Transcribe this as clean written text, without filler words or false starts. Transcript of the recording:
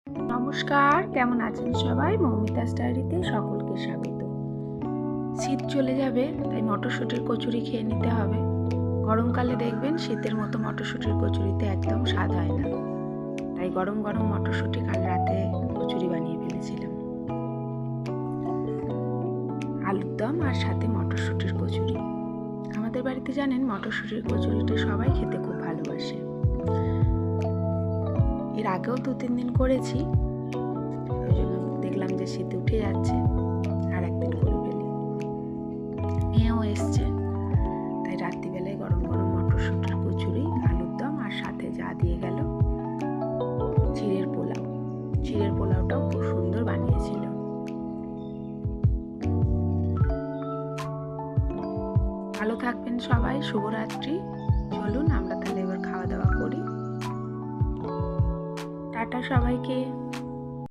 নমস্কার, কেমন আছেন সবাই? মৌমিতাস ডায়েরিতে সকলকে স্বাগত। শীত চলে যাবে, তাই মটরশুঁটির কচুরি খেয়ে নিতে হবে। গরমকালে দেখবেন শীতের মতো মটরশুঁটির কচুরিতে একদম স্বাদ হয় না। তাই গরম গরম মটরশুঁটি কাল রাতে কচুরি বানিয়ে ফেলেছিলাম। আলুর দম আর সাথে মটরশুঁটির কচুরি। আমাদের বাড়িতে জানেন মটরশুঁটির কচুরিটা সবাই খেতে খুব ভালোবাসে। এর আগেও 2-3 দিন করেছি, ওই জন্য দেখলাম যে শীত উঠে যাচ্ছে, আর একদিন করে ফেলি। মেয়েও এসছে, তাই রাত্রিবেলায় গরম গরম মটরশুঁটির কচুরি, আলুর দম আর সাথে যা দিয়ে গেল চিড়ের পোলাও। চিড়ের পোলাওটাও খুব সুন্দর বানিয়েছিল। ভালো থাকবেন সবাই, শুভরাত্রি। চলুন আমরা তাহলে এবার খাওয়া দাওয়া করি। টাটা সবাইকে।